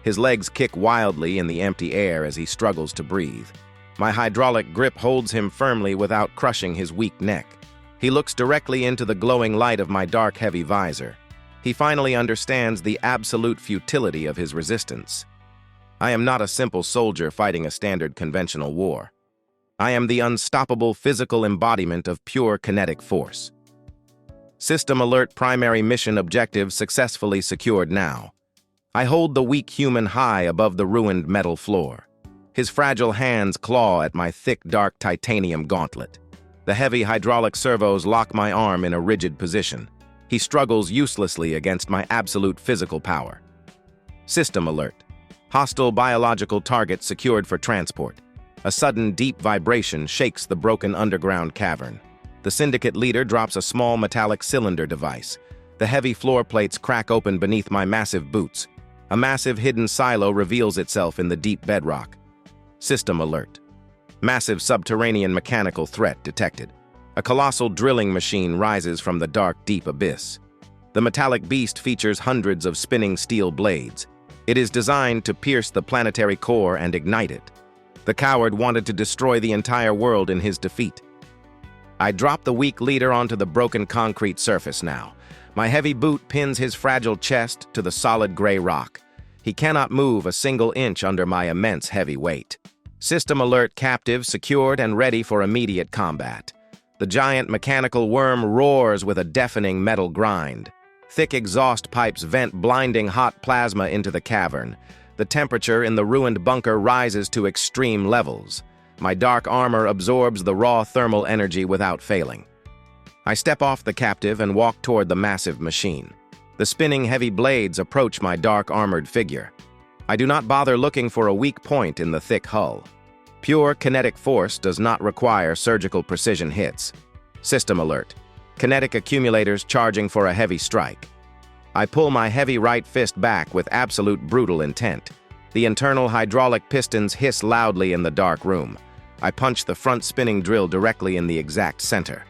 His legs kick wildly in the empty air as he struggles to breathe. My hydraulic grip holds him firmly without crushing his weak neck. He looks directly into the glowing light of my dark, heavy visor. He finally understands the absolute futility of his resistance. I am not a simple soldier fighting a standard conventional war. I am the unstoppable physical embodiment of pure kinetic force. System alert: primary mission objective successfully secured now. I hold the weak human high above the ruined metal floor. His fragile hands claw at my thick, dark titanium gauntlet. The heavy hydraulic servos lock my arm in a rigid position. He struggles uselessly against my absolute physical power. System alert: hostile biological target secured for transport. A sudden, deep vibration shakes the broken underground cavern. The syndicate leader drops a small metallic cylinder device. The heavy floor plates crack open beneath my massive boots. A massive hidden silo reveals itself in the deep bedrock. System alert: massive subterranean mechanical threat detected. A colossal drilling machine rises from the dark, deep abyss. The metallic beast features hundreds of spinning steel blades. It is designed to pierce the planetary core and ignite it. The coward wanted to destroy the entire world in his defeat. I drop the weak leader onto the broken concrete surface now. My heavy boot pins his fragile chest to the solid gray rock. He cannot move a single inch under my immense heavy weight. System alert: captive secured and ready for immediate combat. The giant mechanical worm roars with a deafening metal grind. Thick exhaust pipes vent blinding hot plasma into the cavern. The temperature in the ruined bunker rises to extreme levels. My dark armor absorbs the raw thermal energy without failing. I step off the captive and walk toward the massive machine. The spinning heavy blades approach my dark armored figure. I do not bother looking for a weak point in the thick hull. Pure kinetic force does not require surgical precision hits. System alert. Kinetic accumulators charging for a heavy strike. I pull my heavy right fist back with absolute brutal intent. The internal hydraulic pistons hiss loudly in the dark room. I punch the front spinning drill directly in the exact center.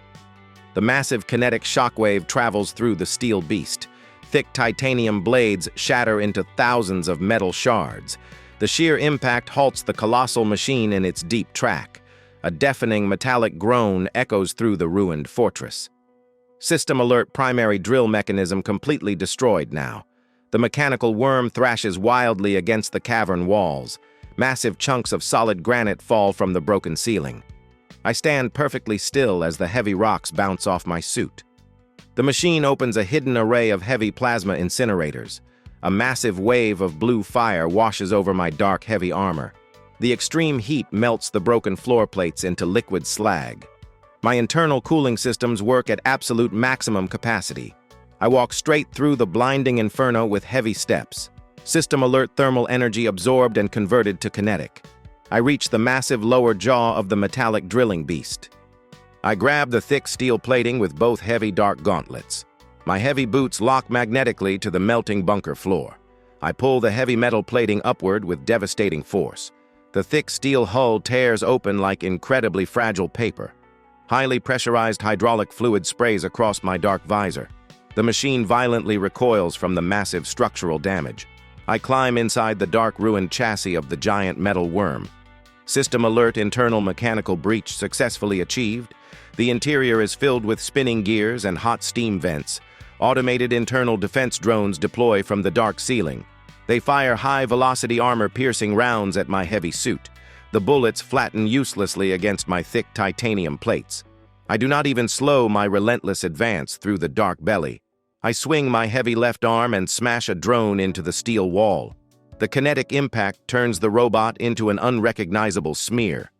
The massive kinetic shockwave travels through the steel beast. Thick titanium blades shatter into thousands of metal shards. The sheer impact halts the colossal machine in its deep track. A deafening metallic groan echoes through the ruined fortress. System alert primary drill mechanism completely destroyed now. The mechanical worm thrashes wildly against the cavern walls. Massive chunks of solid granite fall from the broken ceiling. I stand perfectly still as the heavy rocks bounce off my suit. The machine opens a hidden array of heavy plasma incinerators. A massive wave of blue fire washes over my dark, heavy armor. The extreme heat melts the broken floor plates into liquid slag. My internal cooling systems work at absolute maximum capacity. I walk straight through the blinding inferno with heavy steps. System alert thermal energy absorbed and converted to kinetic. I reach the massive lower jaw of the metallic drilling beast. I grab the thick steel plating with both heavy dark gauntlets. My heavy boots lock magnetically to the melting bunker floor. I pull the heavy metal plating upward with devastating force. The thick steel hull tears open like incredibly fragile paper. Highly pressurized hydraulic fluid sprays across my dark visor. The machine violently recoils from the massive structural damage. I climb inside the dark ruined chassis of the giant metal worm. System alert internal mechanical breach successfully achieved. The interior is filled with spinning gears and hot steam vents. Automated internal defense drones deploy from the dark ceiling. They fire high-velocity armor-piercing rounds at my heavy suit. The bullets flatten uselessly against my thick titanium plates. I do not even slow my relentless advance through the dark belly. I swing my heavy left arm and smash a drone into the steel wall. The kinetic impact turns the robot into an unrecognizable smear.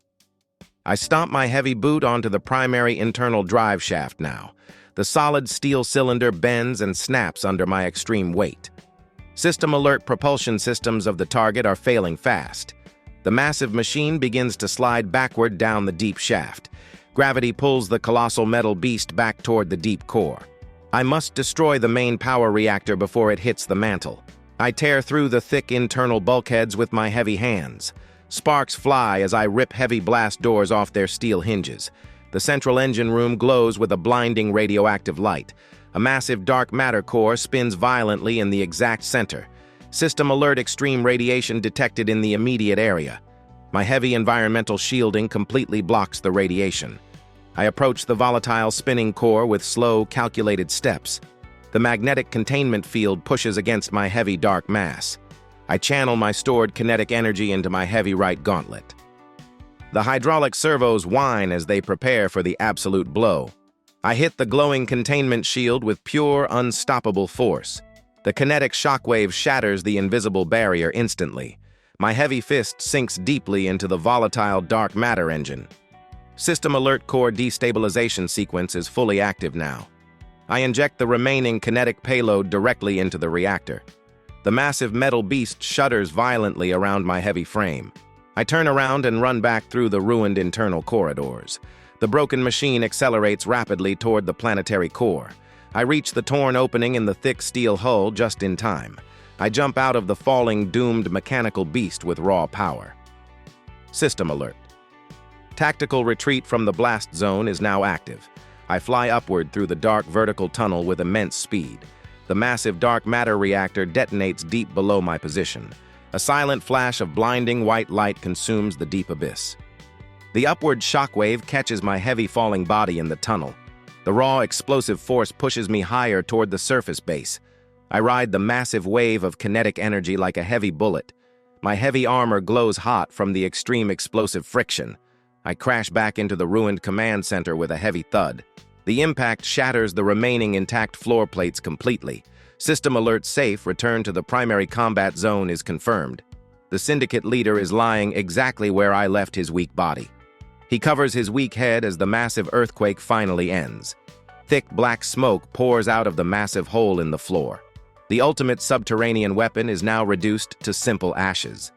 I stomp my heavy boot onto the primary internal drive shaft now. The solid steel cylinder bends and snaps under my extreme weight. System alert propulsion systems of the target are failing fast. The massive machine begins to slide backward down the deep shaft. Gravity pulls the colossal metal beast back toward the deep core. I must destroy the main power reactor before it hits the mantle. I tear through the thick internal bulkheads with my heavy hands. Sparks fly as I rip heavy blast doors off their steel hinges. The central engine room glows with a blinding radioactive light. A massive dark matter core spins violently in the exact center. System alert extreme radiation detected in the immediate area. My heavy environmental shielding completely blocks the radiation. I approach the volatile spinning core with slow, calculated steps. The magnetic containment field pushes against my heavy dark mass. I channel my stored kinetic energy into my heavy right gauntlet. The hydraulic servos whine as they prepare for the absolute blow. I hit the glowing containment shield with pure, unstoppable force. The kinetic shockwave shatters the invisible barrier instantly. My heavy fist sinks deeply into the volatile dark matter engine. System alert core destabilization sequence is fully active now. I inject the remaining kinetic payload directly into the reactor. The massive metal beast shudders violently around my heavy frame. I turn around and run back through the ruined internal corridors. The broken machine accelerates rapidly toward the planetary core. I reach the torn opening in the thick steel hull just in time. I jump out of the falling, doomed mechanical beast with raw power. System alert. Tactical retreat from the blast zone is now active. I fly upward through the dark vertical tunnel with immense speed. The massive dark matter reactor detonates deep below my position. A silent flash of blinding white light consumes the deep abyss. The upward shockwave catches my heavy falling body in the tunnel. The raw explosive force pushes me higher toward the surface base. I ride the massive wave of kinetic energy like a heavy bullet. My heavy armor glows hot from the extreme explosive friction. I crash back into the ruined command center with a heavy thud. The impact shatters the remaining intact floor plates completely. System alert safe return to the primary combat zone is confirmed. The syndicate leader is lying exactly where I left his weak body. He covers his weak head as the massive earthquake finally ends. Thick black smoke pours out of the massive hole in the floor. The ultimate subterranean weapon is now reduced to simple ashes.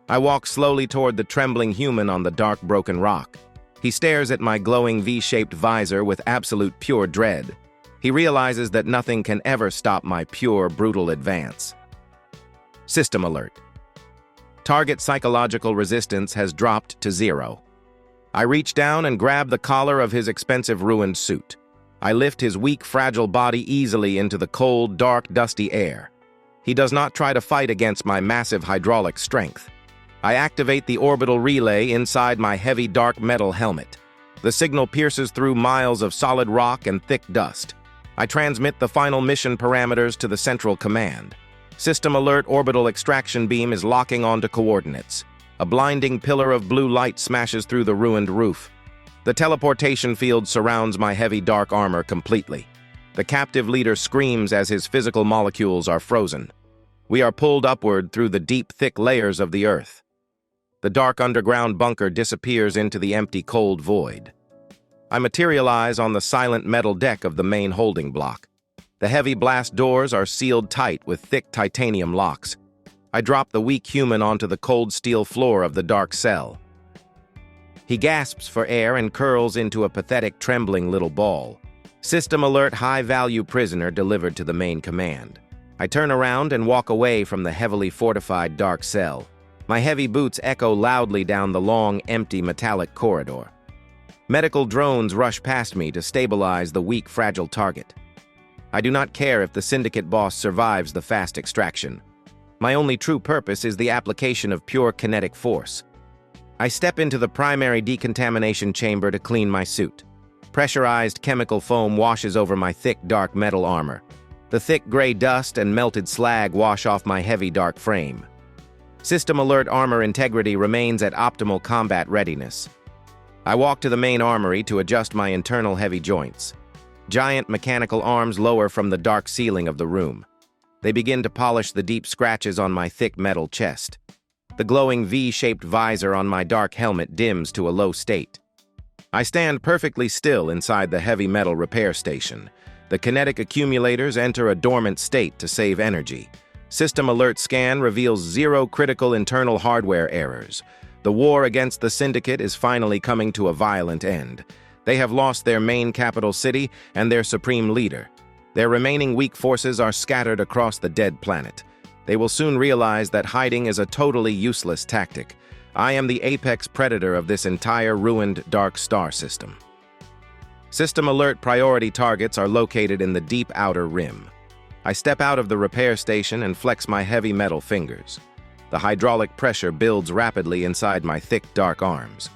I walk slowly toward the trembling human on the dark broken rock. He stares at my glowing V-shaped visor with absolute pure dread. He realizes that nothing can ever stop my pure, brutal advance. System alert. Target psychological resistance has dropped to 0. I reach down and grab the collar of his expensive ruined suit. I lift his weak, fragile body easily into the cold, dark, dusty air. He does not try to fight against my massive hydraulic strength. I activate the orbital relay inside my heavy, dark metal helmet. The signal pierces through miles of solid rock and thick dust. I transmit the final mission parameters to the central command. System alert orbital extraction beam is locking onto coordinates. A blinding pillar of blue light smashes through the ruined roof. The teleportation field surrounds my heavy dark armor completely. The captive leader screams as his physical molecules are frozen. We are pulled upward through the deep, thick layers of the earth. The dark underground bunker disappears into the empty, cold void. I materialize on the silent metal deck of the main holding block. The heavy blast doors are sealed tight with thick titanium locks. I drop the weak human onto the cold steel floor of the dark cell. He gasps for air and curls into a pathetic, trembling little ball. System alert, high-value prisoner delivered to the main command. I turn around and walk away from the heavily fortified dark cell. My heavy boots echo loudly down the long, empty, metallic corridor. Medical drones rush past me to stabilize the weak, fragile target. I do not care if the syndicate boss survives the fast extraction. My only true purpose is the application of pure kinetic force. I step into the primary decontamination chamber to clean my suit. Pressurized chemical foam washes over my thick, dark metal armor. The thick gray dust and melted slag wash off my heavy, dark frame. System alert armor integrity remains at optimal combat readiness. I walk to the main armory to adjust my internal heavy joints. Giant mechanical arms lower from the dark ceiling of the room. They begin to polish the deep scratches on my thick metal chest. The glowing V-shaped visor on my dark helmet dims to a low state. I stand perfectly still inside the heavy metal repair station. The kinetic accumulators enter a dormant state to save energy. System alert scan reveals 0 critical internal hardware errors. The war against the syndicate is finally coming to a violent end. They have lost their main capital city and their supreme leader. Their remaining weak forces are scattered across the dead planet. They will soon realize that hiding is a totally useless tactic. I am the apex predator of this entire ruined dark star system. System alert priority targets are located in the deep outer rim. I step out of the repair station and flex my heavy metal fingers. The hydraulic pressure builds rapidly inside my thick, dark arms.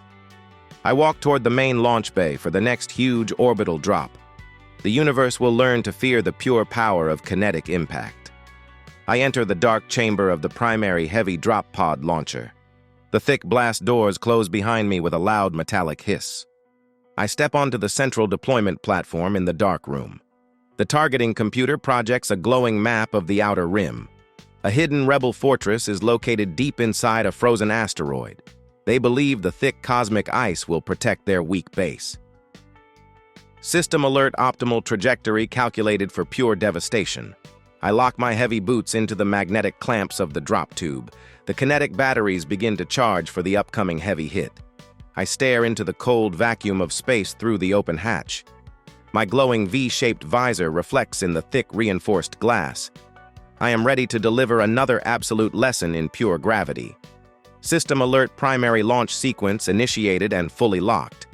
I walk toward the main launch bay for the next huge orbital drop. The universe will learn to fear the pure power of kinetic impact. I enter the dark chamber of the primary heavy drop pod launcher. The thick blast doors close behind me with a loud metallic hiss. I step onto the central deployment platform in the dark room. The targeting computer projects a glowing map of the outer rim. A hidden rebel fortress is located deep inside a frozen asteroid. They believe the thick cosmic ice will protect their weak base. System alert optimal trajectory calculated for pure devastation. I lock my heavy boots into the magnetic clamps of the drop tube. The kinetic batteries begin to charge for the upcoming heavy hit. I stare into the cold vacuum of space through the open hatch. My glowing V-shaped visor reflects in the thick reinforced glass. I am ready to deliver another absolute lesson in pure gravity. System alert primary launch sequence initiated and fully locked.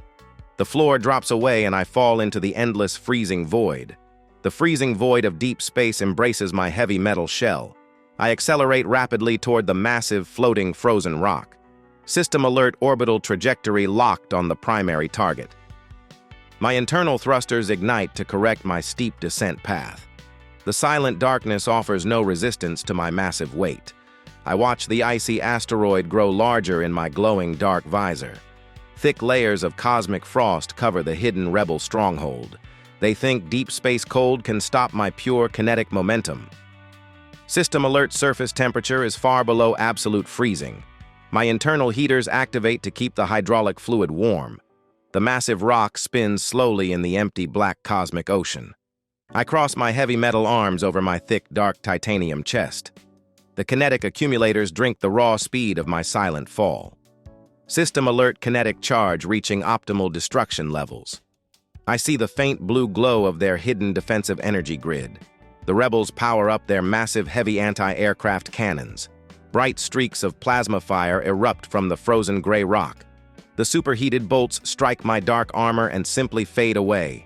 The floor drops away and I fall into the endless freezing void. The freezing void of deep space embraces my heavy metal shell. I accelerate rapidly toward the massive floating frozen rock. System alert orbital trajectory locked on the primary target. My internal thrusters ignite to correct my steep descent path. The silent darkness offers no resistance to my massive weight. I watch the icy asteroid grow larger in my glowing dark visor. Thick layers of cosmic frost cover the hidden rebel stronghold. They think deep space cold can stop my pure kinetic momentum. System alert: surface temperature is far below absolute freezing. My internal heaters activate to keep the hydraulic fluid warm. The massive rock spins slowly in the empty black cosmic ocean. I cross my heavy metal arms over my thick, dark titanium chest. The kinetic accumulators drink the raw speed of my silent fall. System alert: kinetic charge reaching optimal destruction levels. I see the faint blue glow of their hidden defensive energy grid. The rebels power up their massive heavy anti-aircraft cannons. Bright streaks of plasma fire erupt from the frozen gray rock. The superheated bolts strike my dark armor and simply fade away.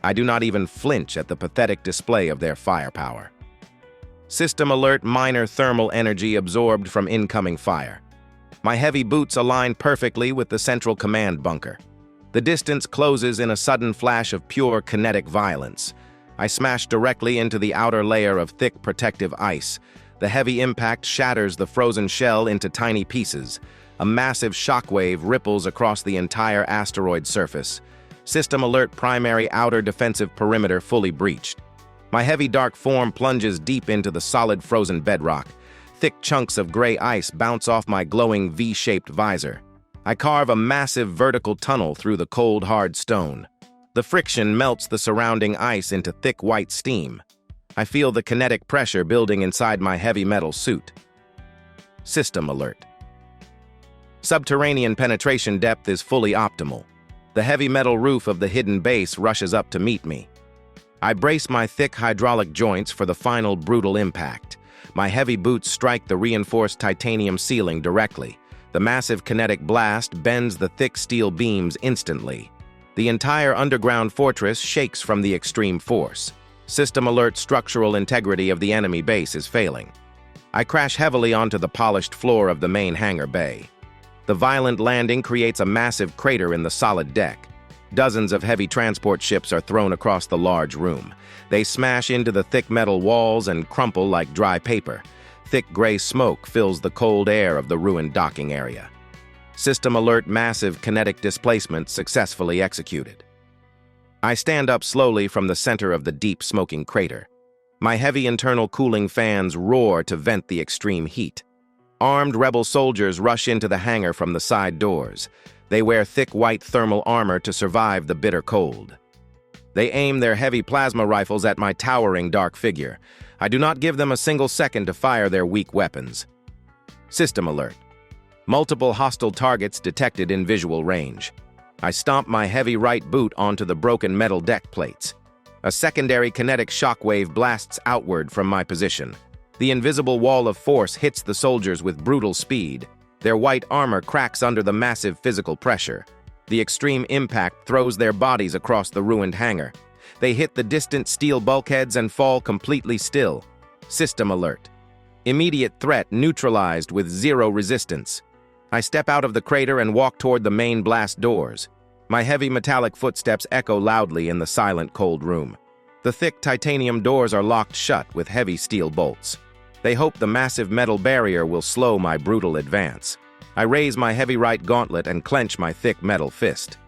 I do not even flinch at the pathetic display of their firepower. System alert: minor thermal energy absorbed from incoming fire. My heavy boots align perfectly with the central command bunker. The distance closes in a sudden flash of pure kinetic violence. I smash directly into the outer layer of thick protective ice. The heavy impact shatters the frozen shell into tiny pieces. A massive shockwave ripples across the entire asteroid surface. System alert: primary outer defensive perimeter fully breached. My heavy dark form plunges deep into the solid frozen bedrock. Thick chunks of gray ice bounce off my glowing V-shaped visor. I carve a massive vertical tunnel through the cold, hard stone. The friction melts the surrounding ice into thick white steam. I feel the kinetic pressure building inside my heavy metal suit. System alert: subterranean penetration depth is fully optimal. The heavy metal roof of the hidden base rushes up to meet me. I brace my thick hydraulic joints for the final brutal impact. My heavy boots strike the reinforced titanium ceiling directly. The massive kinetic blast bends the thick steel beams instantly. The entire underground fortress shakes from the extreme force. System alert: structural integrity of the enemy base is failing. I crash heavily onto the polished floor of the main hangar bay. The violent landing creates a massive crater in the solid deck. Dozens of heavy transport ships are thrown across the large room. They smash into the thick metal walls and crumple like dry paper. Thick gray smoke fills the cold air of the ruined docking area. System alert: massive kinetic displacement successfully executed. I stand up slowly from the center of the deep smoking crater. My heavy internal cooling fans roar to vent the extreme heat. Armed rebel soldiers rush into the hangar from the side doors. They wear thick white thermal armor to survive the bitter cold. They aim their heavy plasma rifles at my towering dark figure. I do not give them a single second to fire their weak weapons. System alert: multiple hostile targets detected in visual range. I stomp my heavy right boot onto the broken metal deck plates. A secondary kinetic shockwave blasts outward from my position. The invisible wall of force hits the soldiers with brutal speed. Their white armor cracks under the massive physical pressure. The extreme impact throws their bodies across the ruined hangar. They hit the distant steel bulkheads and fall completely still. System alert: immediate threat neutralized with 0 resistance. I step out of the crater and walk toward the main blast doors. My heavy metallic footsteps echo loudly in the silent, cold room. The thick titanium doors are locked shut with heavy steel bolts. They hope the massive metal barrier will slow my brutal advance. I raise my heavy right gauntlet and clench my thick metal fist.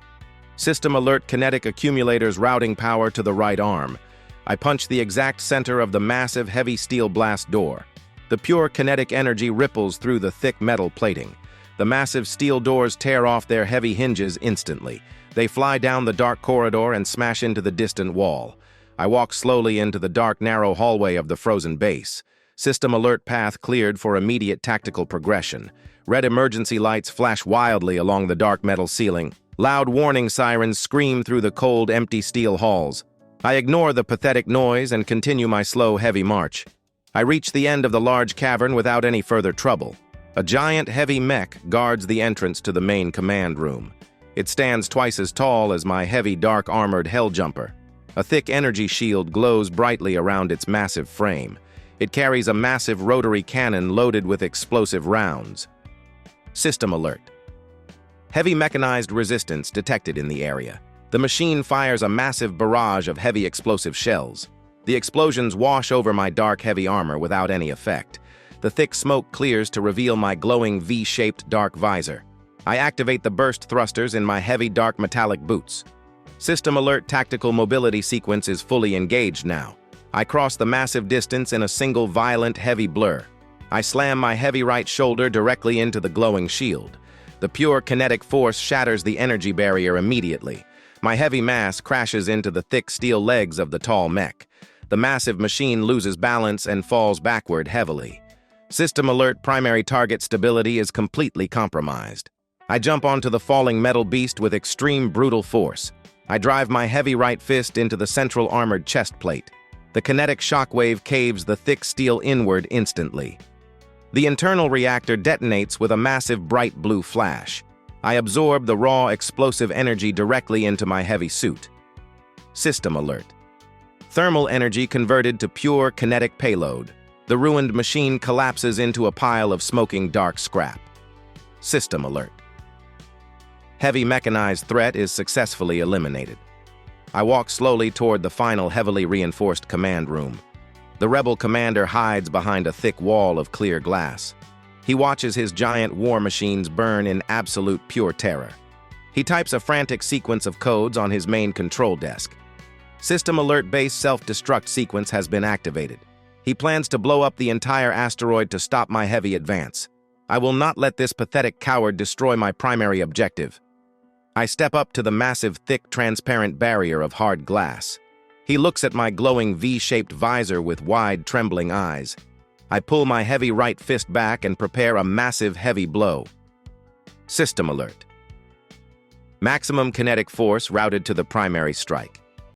System alert: kinetic accumulators routing power to the right arm. I punch the exact center of the massive heavy steel blast door. The pure kinetic energy ripples through the thick metal plating. The massive steel doors tear off their heavy hinges instantly. They fly down the dark corridor and smash into the distant wall. I walk slowly into the dark, narrow hallway of the frozen base. System alert: path cleared for immediate tactical progression. Red emergency lights flash wildly along the dark metal ceiling. Loud warning sirens scream through the cold, empty steel halls. I ignore the pathetic noise and continue my slow, heavy march. I reach the end of the large cavern without any further trouble. A giant, heavy mech guards the entrance to the main command room. It stands twice as tall as my heavy, dark-armored Helljumper. A thick energy shield glows brightly around its massive frame. It carries a massive rotary cannon loaded with explosive rounds. System alert: heavy mechanized resistance detected in the area. The machine fires a massive barrage of heavy explosive shells. The explosions wash over my dark, heavy armor without any effect. The thick smoke clears to reveal my glowing V-shaped dark visor. I activate the burst thrusters in my heavy dark metallic boots. System alert tactical mobility sequence is fully engaged now. I cross the massive distance in a single violent heavy blur. I slam my heavy right shoulder directly into the glowing shield. The pure kinetic force shatters the energy barrier immediately. My heavy mass crashes into the thick steel legs of the tall mech. The massive machine loses balance and falls backward heavily. System alert primary target stability is completely compromised. I jump onto the falling metal beast with extreme brutal force. I drive my heavy right fist into the central armored chest plate. The kinetic shockwave caves the thick steel inward instantly. The internal reactor detonates with a massive bright blue flash. I absorb the raw explosive energy directly into my heavy suit. System alert. Thermal energy converted to pure kinetic payload. The ruined machine collapses into a pile of smoking dark scrap. System alert. Heavy mechanized threat is successfully eliminated. I walk slowly toward the final heavily reinforced command room. The rebel commander hides behind a thick wall of clear glass. He watches his giant war machines burn in absolute pure terror. He types a frantic sequence of codes on his main control desk. System alert-based self-destruct sequence has been activated. He plans to blow up the entire asteroid to stop my heavy advance. I will not let this pathetic coward destroy my primary objective. I step up to the massive, thick, transparent barrier of hard glass. He looks at my glowing V-shaped visor with wide, trembling eyes. I pull my heavy right fist back and prepare a massive, heavy blow. System alert. Maximum kinetic force routed to the primary strike.